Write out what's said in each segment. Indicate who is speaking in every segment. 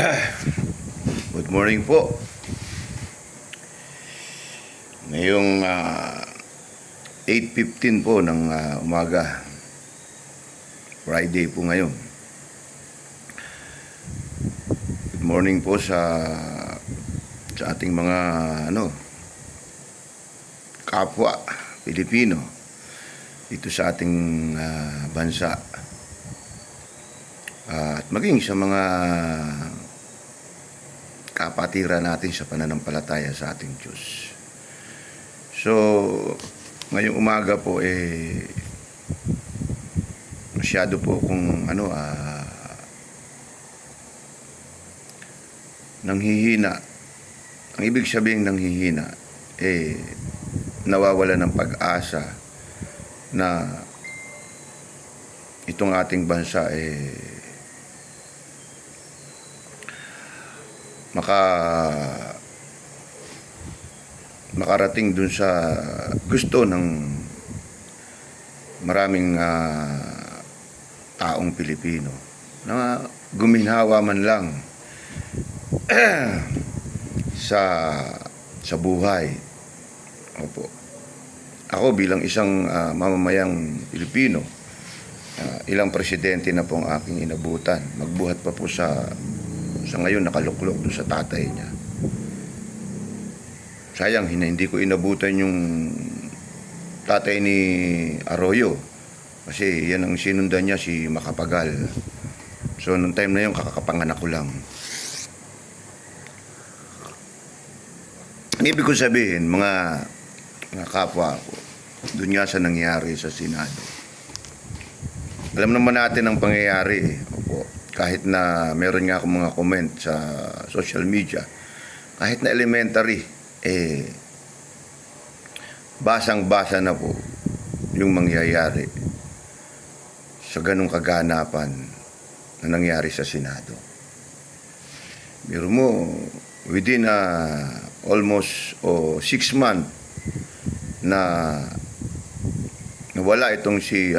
Speaker 1: Good morning po. Ngayong 8:15 po ng umaga. Friday po ngayon. Good morning po sa ating mga kapwa Pilipino dito sa ating bansa. At maging sa mga kapatiran natin sa pananampalataya sa ating Diyos. So, ngayong umaga po masyado po kung nanghihina. Ang ibig sabihin nanghihina nawawala ng pag-asa na itong ating bansa makarating dun sa gusto ng maraming taong Pilipino na guminhawa man lang sa buhay. Opo. Ako bilang isang mamamayang Pilipino, ilang presidente na po ang aking inabutan. Magbuhat pa po sa ngayon nakaluklok doon sa tatay niya. Sayang, hindi ko inabutan yung tatay ni Arroyo. Kasi yan ang sinundan niya, si Macapagal. So, nung time na yun, kakakapanganak ko lang. Ang ibig ko sabihin, mga kapwa ko, doon nga sa nangyari sa Senado. Alam naman natin ang pangyayari. Opo. Kahit na meron nga akong mga comment sa social media, kahit na elementary, basang-basa na po yung mangyayari sa ganung kaganapan na nangyari sa Senado. Biro mo, within almost 6 months na nawala itong si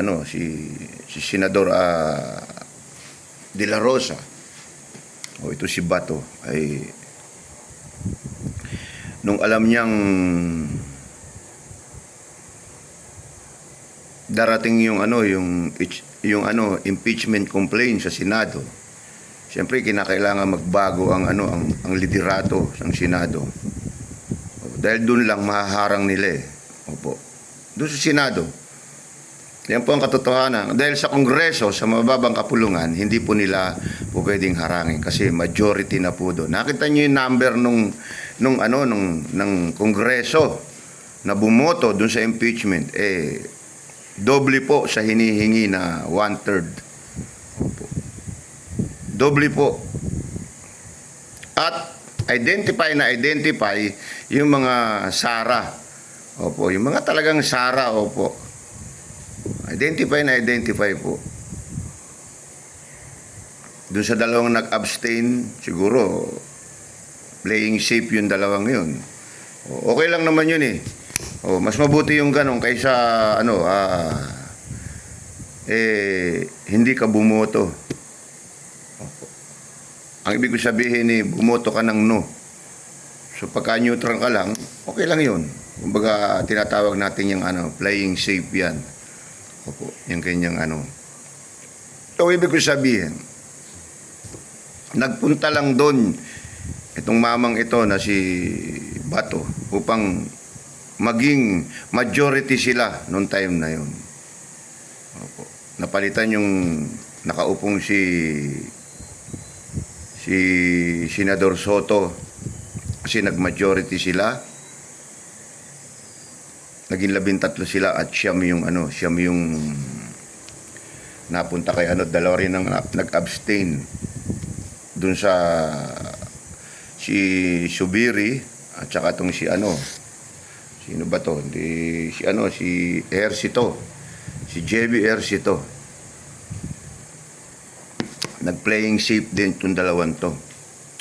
Speaker 1: Senador De La Rosa, o ito si Bato, ay nung alam niyang darating yung impeachment complaint sa Senado, siyempre kinakailangan magbago ang liderato ng Senado. Dahil doon lang mahaharang nila Opo. Doon sa Senado. Yan po ang katotohanan. Dahil sa Kongreso, sa mababang kapulungan, hindi po nila po pwedeng harangin kasi majority na po doon. Nakita niyo yung number ng Kongreso na bumoto doon sa impeachment, doble po sa hinihingi na 1/3. Opo. Doble po. At identify yung mga SARA. Opo, yung mga talagang SARA, opo. Identify po. Doon sa dalawang nag-abstain, siguro playing safe yung dalawang yun. Okay lang naman yun mas mabuti yung ganun kaysa hindi ka bumoto. Opo. Ang ibig ko sabihin bumoto ka ng no. So pagka neutral ka lang, okay lang yun. Kumbaga tinatawag natin yung playing safe yan. Opo, yung kanyang So, ibig ko sabihin, nagpunta lang doon itong mamang ito na si Bato upang maging majority sila noong time na yun. Opo. Napalitan yung nakaupong si Senador Soto kasi nag-majority sila. Naging 13 sila at siyam yung napunta kay dalawa rin ang nag-abstain dun sa si Subiri at saka tong sino ba to? Si Ercito. Si JB Ercito. Nag-playing safe din itong dalawang to.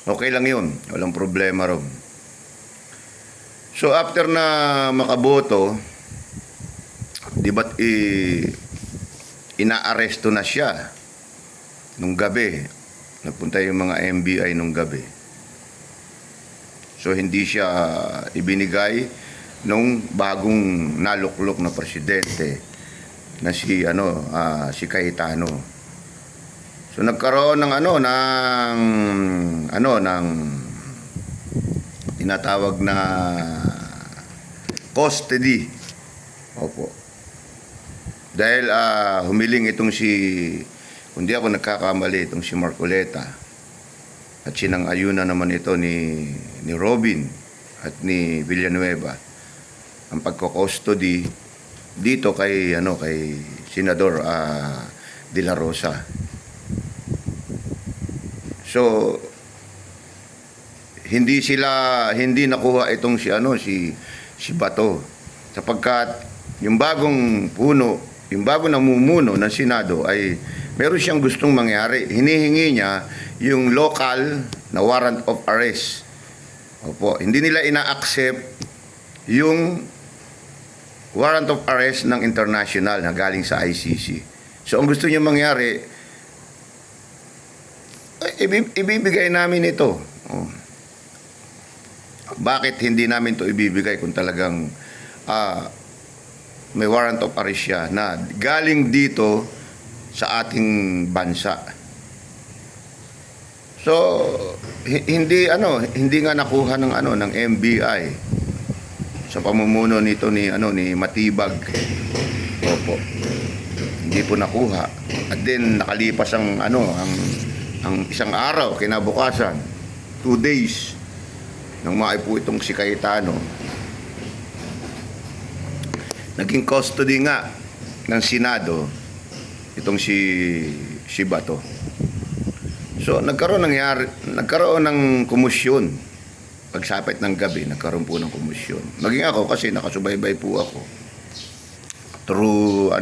Speaker 1: Okay lang yun. Walang problema ron. So after na makaboto, di ba't inaaresto na siya nung gabi Nagpunta yung mga MBI nung gabi. So hindi siya ibinigay nung bagong naluklok na presidente na si si Cayetano. So nagkaroon ng ng tinatawag na custody. Opo. Dahil humiling itong kung di ako nagkakamali, itong si Marcoleta. At sinang-ayunan naman ito ni Robin at ni Villanueva ang pagko-custody dito kay Senador De La Rosa. So hindi nakuha itong si Bato sapagkat yung bagong namumuno ng Senado ay meron siyang gustong mangyari. Hinihingi niya yung local na warrant of arrest. Opo, hindi nila ina-accept yung warrant of arrest ng international na galing sa ICC. So ang gusto niya mangyari, ibibigay namin ito. Oh. Bakit hindi namin to ibibigay kung talagang may warrant of arrest siya na galing dito sa ating bansa? So hindi nga nakuha ng MBI sa pamumuno nito ni Matibag. Opo. Hindi po nakuha. At then nakalipas ang isang araw kinabukasan, 2 days nang maipo itong si Cayetano. Naging custody nga ng Senado itong si Bato. So nagkaroon ng komisyon. Pagsapit ng gabi, nagkaroon po ng komisyon. Maging ako kasi nakasubaybay po ako through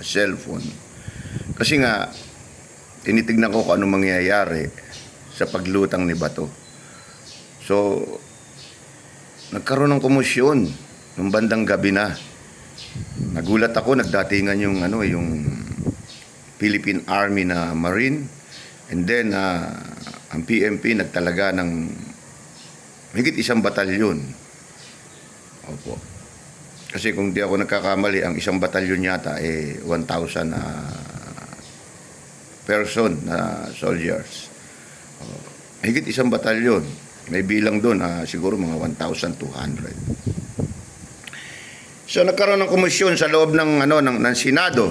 Speaker 1: cellphone. Kasi nga tinitignan ko kung ano mangyayari sa paglutang ni Bato. So nagkaroon ng komisyon nung bandang gabi na. Nagulat ako, nagdatingan yung Philippine Army na Marine, and then ang PMP nagtalaga ng higit 1 batalyon. Opo. Kasi kung di ako nagkakamali, ang 1 batalyon yata 1,000 person na soldiers. Higit 1 batalyon. May bilang doon siguro mga 1,200. So nagkaroon ng komisyon sa loob ng Senado.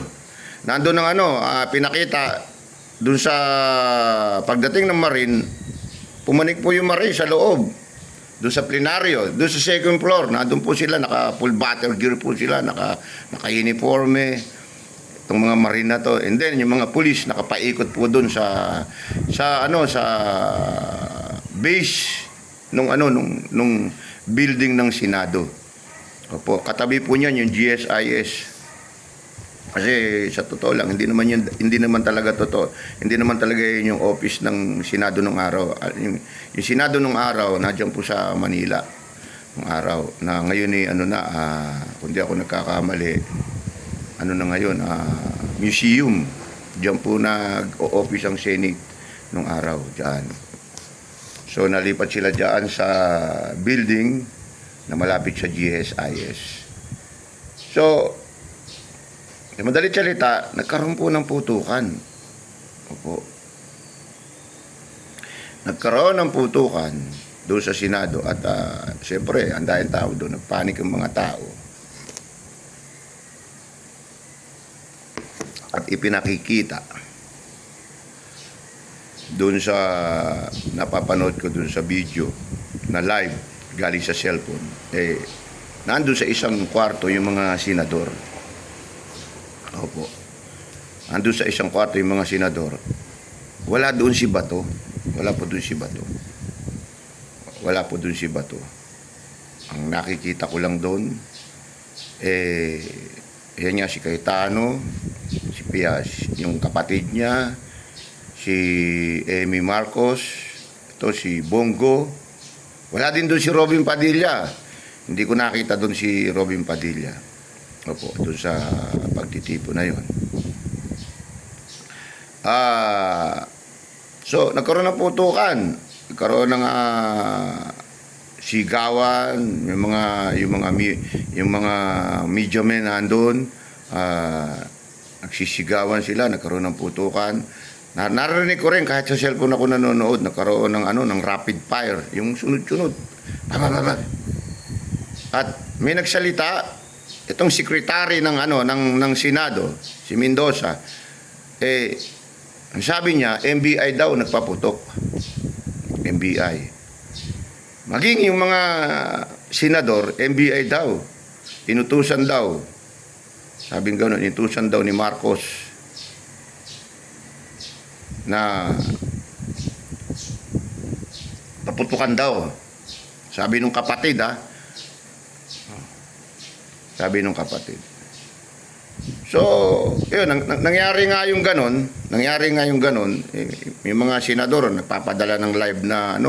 Speaker 1: Nandoon ng pinakita doon sa pagdating ng Marine, pumanik po yung Marine sa loob. Doon sa plenaryo, doon sa second floor, nandun po sila, naka-full battle gear po sila, naka-uniforme, itong mga Marine na to. And then, yung mga pulis, nakapaikot po doon sa base nung building ng Senado. Opo, katabi po niyan yung GSIS. Kasi sa totoo lang, hindi naman talaga totoo. Hindi naman talaga yun yung office ng Senado nung araw. Yung Senado nung araw, nandiyan po sa Manila. Nung araw, na ngayon kung di ako nagkakamali, na ngayon, museum. Diyan po nag-o-office ang Senate nung araw, diyan. So, nalipat sila diyan sa building na malapit sa GSIS. So, madalit salita, nagkaroon po ng putukan. Opo. Nagkaroon ng putukan doon sa Senado at siyempre, ang dahil tao doon, nagpanik ang mga tao. At ipinakikita doon sa napapanood ko doon sa video na live galing sa cellphone. Nandun sa isang kwarto yung mga senador. Opo. Andun sa isang kwarto yung mga senador. Wala doon si Bato. Wala po doon si Bato. Wala po doon si Bato. Ang nakikita ko lang doon, yan nga si Cayetano, si Pias, yung kapatid niya, si Amy Marcos, ito si Bongo. Wala din doon si Robin Padilla. Hindi ko nakita doon si Robin Padilla. Opo, doon sa pagtitipo na yon. So, nagkaroon ng putukan. Nagkaroon ng sigawan, yung mga media men nandun, nagsisigawan sila, nagkaroon ng putukan. Narinig ko rin kahit sa cellphone ako nanonood, nagkaroon ng rapid fire, yung sunod-sunod. Bababab. At may nagsalita itong sekretary ng Senado, si Mendoza. Ang sabi niya, NBI daw nagpaputok. NBI. Maging yung mga senador, NBI daw. Inutusan daw. Sabing gano'n, inutusan daw ni Marcos na paputukan daw. Sabi nung kapatid, Sabi nung kapatid. So, yun, nangyari nga yung ganon, may mga senador nagpapadala ng live na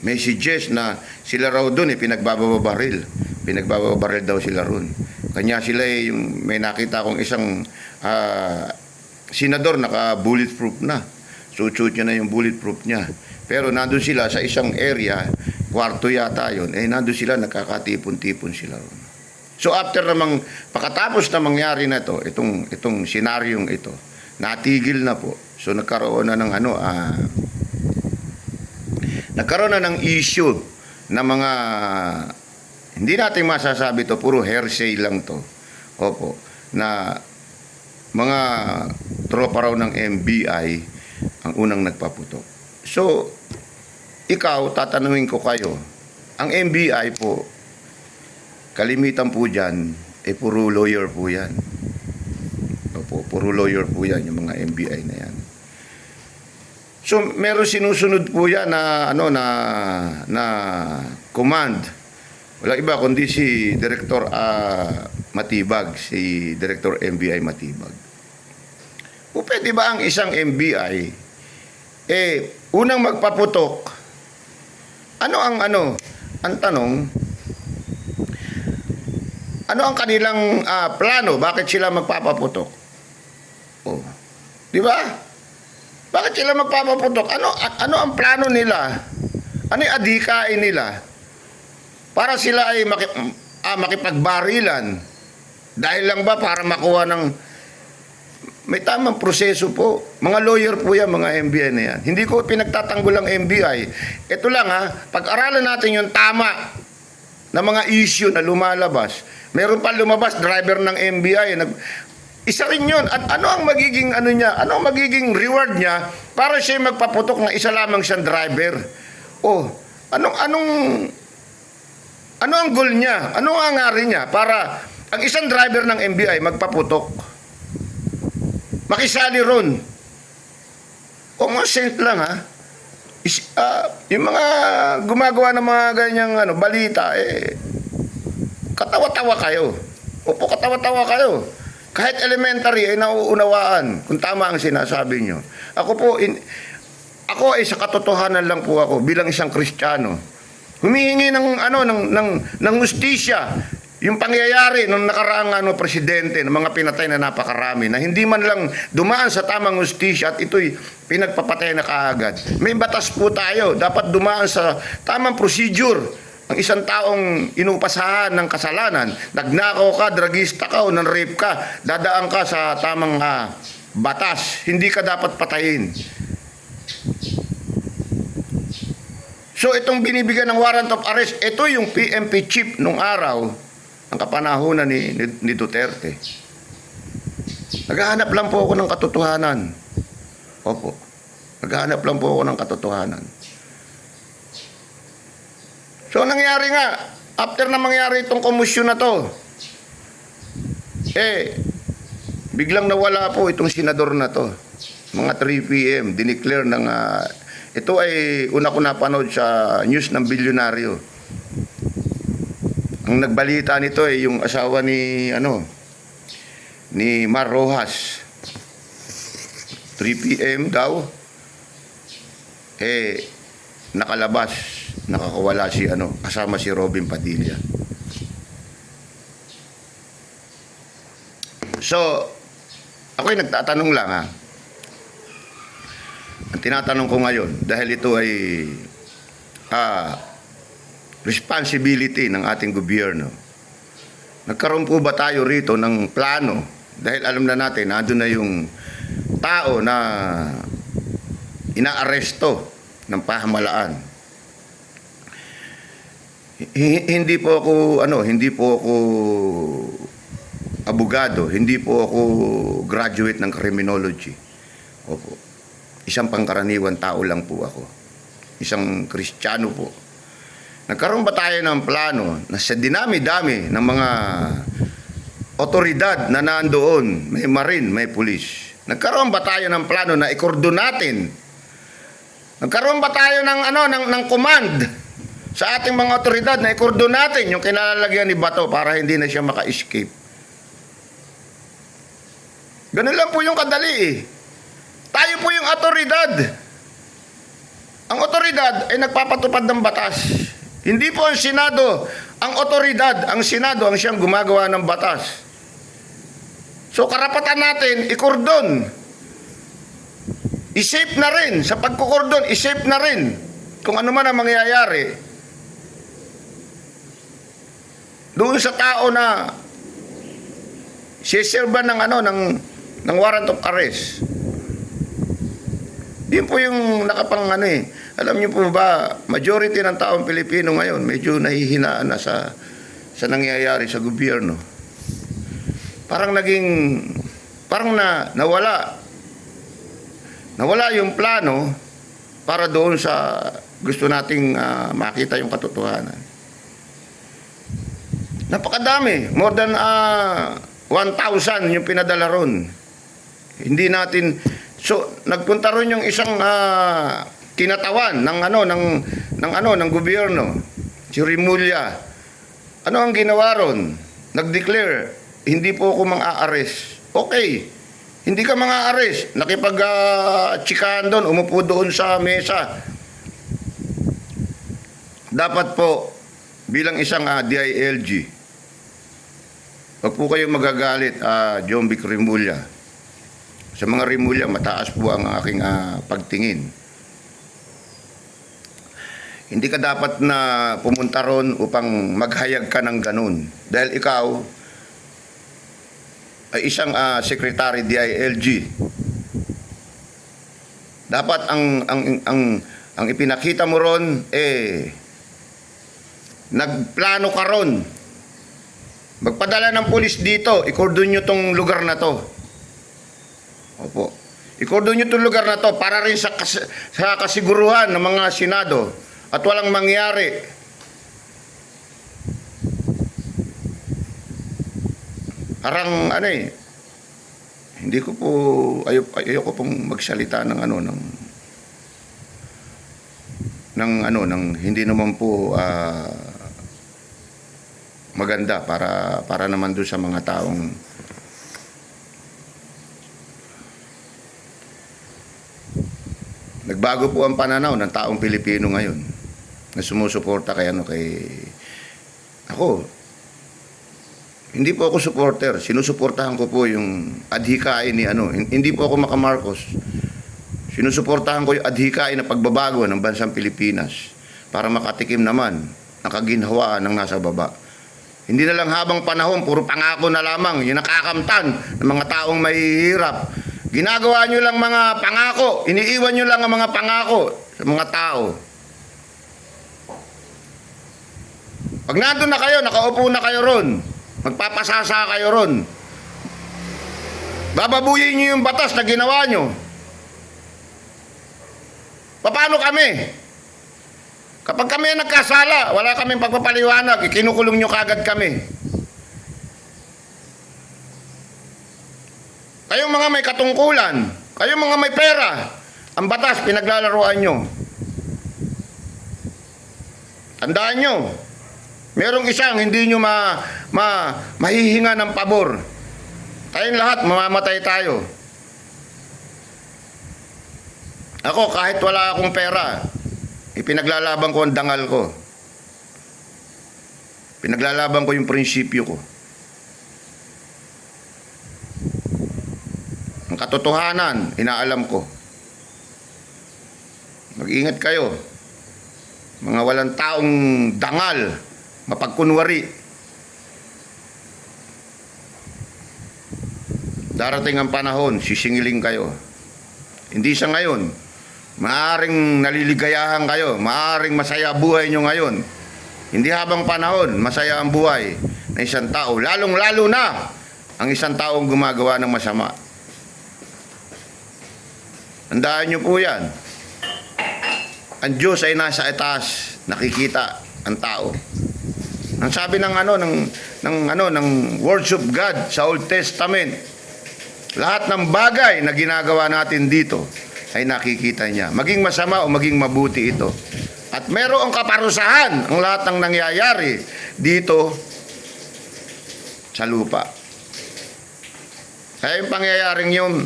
Speaker 1: messages na sila raw doon pinagbababaril daw sila ron. Kanya sila yung may nakita akong isang senador naka bulletproof na. Suit niya na yung bulletproof niya. Pero nandun sila sa isang area, kwarto yata yun, nandun sila, nakakatipon-tipon sila ron. So pagkatapos na mangyari na to, itong senaryong ito, natigil na po. So nagkaroon na ng issue na mga, hindi natin masasabi to, puro hearsay lang to. Opo, na mga tropa raw ng NBI ang unang nagpaputok. So, ikaw, tatanungin ko kayo, ang NBI po, kalimitan po dyan, puro lawyer po yan. Opo, puro lawyer po yan, yung mga NBI na yan. So, meron sinusunod po yan na command. Walang iba kundi si Director Matibag, si Director NBI Matibag. O pwede ba ang isang NBI unang magpaputok, ang tanong, ano ang kanilang plano? Bakit sila magpapaputok? Oh, di ba? Bakit sila magpapaputok? Ano ang plano nila? Ano yung adhikain nila? Para sila ay makipagbarilan. Dahil lang ba para makuha ng may tamang proseso po. Mga lawyer po yan, mga NBI na yan. Hindi ko pinagtatanggol ang NBI. Ito lang pag-aralan natin yung tama na mga issue na lumalabas. Meron pa lumabas, driver ng NBI. Isa rin yun. Ano ang magiging Ano ang magiging reward niya para siya magpaputok na isa lamang siyang driver? Ano ang goal niya? Ano ang hangarin niya para ang isang driver ng NBI magpaputok? Makisali ron. Common sense lang yung mga gumagawa ng mga ganyang balita katawa-tawa kayo. Opo, katawa-tawa kayo. Kahit elementary nauunawaan kung tama ang sinasabi nyo. Ako ay sa katotohanan lang po ako bilang isang Kristiyano. Humihingi ng hustisya. Yung pangyayari ng nakaraang presidente ng mga pinatay na napakarami na hindi man lang dumaan sa tamang hustisya at ito'y pinagpapatay na kaagad. May batas po tayo. Dapat dumaan sa tamang procedure. Ang isang taong inupasahan ng kasalanan, nagnakaw ka, dragista ka o nanrape ka, dadaan ka sa tamang batas. Hindi ka dapat patayin. So itong binibigyan ng warrant of arrest, ito yung PNP chief nung araw, ang kapanahunan ni Duterte. Naghahanap lang po ako ng katotohanan. Opo. Naghahanap lang po ako ng katotohanan. So, nangyari nga, after na mangyari itong komisyon na to, biglang nawala po itong senador na to. Mga 3 p.m., dineclare ng, ito ay una ko napanood sa news ng bilyonaryo. Ang nagbalita nito yung asawa ni Mar Rojas. 3 p.m. daw nakalabas, nakakawala si kasama si Robin Padilla. So Ako'y nagtatanong lang ha. Ang tinatanong ko ngayon, dahil ito ay responsibility ng ating gobyerno. Nagkaroon po ba tayo rito ng plano? Dahil alam na natin, nandun na yung tao na inaaresto ng pamahalaan. Hindi po ako abogado, hindi po ako graduate ng criminology. Opo. Isang pangkaraniwan tao lang po ako. Isang Kristiyano po. Nagkaroon ba tayo ng plano na sa dinami-dami ng mga otoridad na nandoon, may marin, may pulis? Nagkaroon ba tayo ng plano na ikordon natin? Nagkaroon ba tayo ng command sa ating mga otoridad na ikordon natin yung kinalalagyan ni Bato para hindi na siya maka-escape? Ganun lang po yung kadali eh. Tayo po yung otoridad. Ang otoridad ay nagpapatupad ng batas. Hindi po ang Senado ang otoridad. Ang Senado ang siyang gumagawa ng batas. So karapatan natin ikordon. I-safe na rin. Sa pagkukordon, i-safe na rin. Kung ano man ang mangyayari. Doon sa tao na siserban ng warrant of arrest. Yun po yung alam niyo po ba, majority ng taong Pilipino ngayon medyo nahihinaan na sa nangyayari sa gobyerno. Parang nawala yung plano para doon sa gusto nating makita yung katotohanan. Napakadami, more than 1,000 yung pinadala ron. Hindi natin, so nagpunta ron yung isang kinatawan ng gobyerno, si Remulla. Ano ang ginawa ron? Nag-declare, hindi po ako mang-a-arrest. Okay, hindi ka mang-a-arrest. Nakipag-chikahan doon, umupo doon sa mesa. Dapat po, bilang isang DILG, wag po kayong magagalit, John Vic Remulla. Sa mga Remulla, mataas po ang aking pagtingin. Hindi ka dapat na pumunta ron upang maghayag ka ng ganun. Dahil ikaw ay isang secretary DILG. Dapat ang ipinakita mo ron, nagplano ka ron. Magpadala ng pulis dito, ikordon nyo tong lugar na to. Opo. Ikordon nyo tong lugar na to para rin sa kasiguruhan ng mga Senado at walang mangyari. Parang hindi ko po ayoko pong magsalita ng hindi naman po maganda para naman doon sa mga taong nagbago po ang pananaw ng taong Pilipino ngayon na sumusuporta kay ako. Hindi po ako supporter, sinusuportahan ko po yung adhikain ni hindi po ako maka-Marcos. Sinusuportahan ko yung adhikain na pagbabago ng bansang Pilipinas para makatikim naman ang kaginhawaan ng nasa baba. Hindi na lang habang panahon, puro pangako na lamang, yung nakakamtan ng mga taong mahihirap. Ginagawa nyo lang mga pangako, iniiwan nyo lang ang mga pangako sa mga tao. Pag nandun na kayo, nakaupo na kayo ron, magpapasasa kayo ron, bababuyin nyo yung batas na ginawa nyo. Paano kami? Kapag kami nagkasala, wala kaming pagpapaliwanag, ikinukulong nyo kagad kami. Kayong mga may katungkulan, kayong mga may pera, ang batas pinaglalaruan nyo. Tandaan nyo, merong isang hindi nyo mahihinga ng pabor. Tayong lahat, mamamatay tayo. Ako, kahit wala akong pera, ipinaglalaban ko ang dangal ko. Pinaglalaban ko yung prinsipyo ko. katotohanan, inaalam ko. Mag-ingat kayo. Mga walang taong dangal, mapagkunwari. Darating ang panahon, sisingiling kayo. Hindi sa ngayon. Maaring naliligayahan kayo, maaring masaya buhay nyo ngayon. Hindi habang panahon, masaya ang buhay ng isang tao. Lalong-lalo na ang isang taong gumagawa ng masama. Tandaan nyo po yan. Ang Diyos ay nasa itaas, nakikita ang tao. Ang sabi ng ng words of God sa Old Testament, lahat ng bagay na ginagawa natin dito ay nakikita niya. Maging masama o maging mabuti ito. At merong kaparusahan ang lahat ng nangyayari dito sa lupa. Kaya yung pangyayaring yun,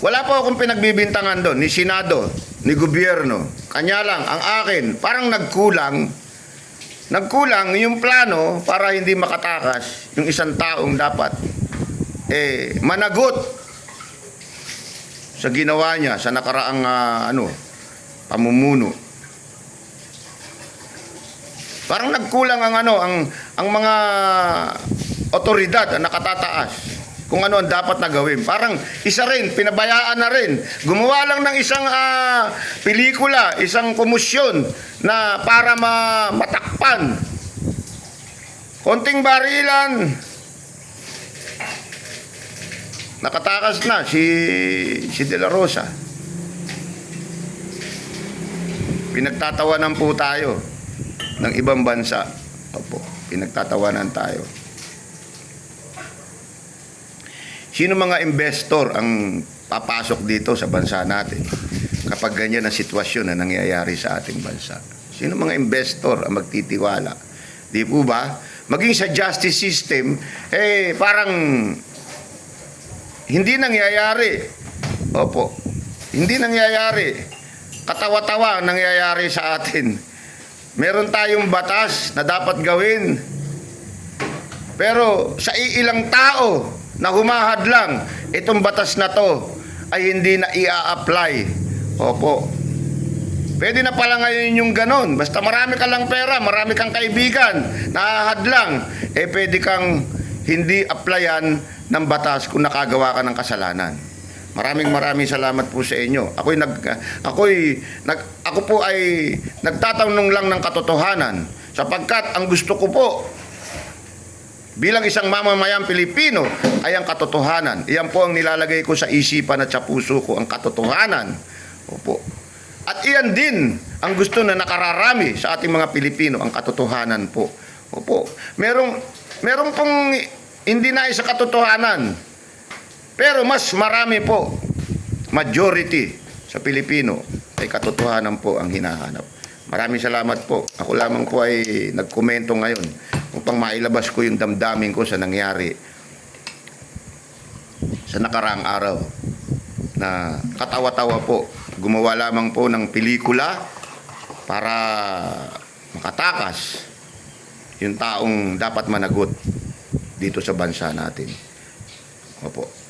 Speaker 1: wala po akong pinagbibintangan doon, ni Senado, ni gobyerno. Kanya lang, ang akin, parang nagkulang yung plano para hindi makatakas yung isang taong dapat managot sa ginawa niya sa nakaraang pamumuno. Parang nagkulang ang mga otoridad na nakatataas kung ano ang dapat na gawin. Parang isa rin, pinabayaan na rin. Gumawa lang ng isang pelikula, isang komisyon na para matakpan. Konting barilan, nakatakas na si De La Rosa. Pinagtatawanan po tayo ng ibang bansa. Opo, pinagtatawanan tayo. Sino mga investor ang papasok dito sa bansa natin kapag ganyan ang sitwasyon na nangyayari sa ating bansa? Sino mga investor ang magtitiwala? Di po ba? Maging sa justice system, parang hindi nangyayari. Opo, hindi nangyayari. Katawa-tawa ang nangyayari sa atin. Meron tayong batas na dapat gawin. Pero sa iilang tao na humahad lang, itong batas na to ay hindi na i-a-apply. Opo. Pwede na pala ngayon yung ganon. Basta marami ka lang pera, marami kang kaibigan, nahahad lang, pwede kang hindi applyan ng batas kung nakagawa ka ng kasalanan. Maraming salamat po sa inyo. Ako po ay nagtatanong lang ng katotohanan sapagkat ang gusto ko po bilang isang mamamayang Pilipino ay ang katotohanan. Iyan po ang nilalagay ko sa isipan at sa puso ko, ang katotohanan. Opo. At iyan din ang gusto na nakararami sa ating mga Pilipino, ang katotohanan po. Opo. Merong pong hindi na sa katotohanan. Pero mas marami po, majority sa Pilipino ay katotohanan po ang hinahanap. Maraming salamat po. Ako lamang po ay nagkomento ngayon upang mailabas ko yung damdamin ko sa nangyari sa nakaraang araw na katawa-tawa po. Gumawa lamang po ng pelikula para makatakas yung taong dapat managot dito sa bansa natin. Opo.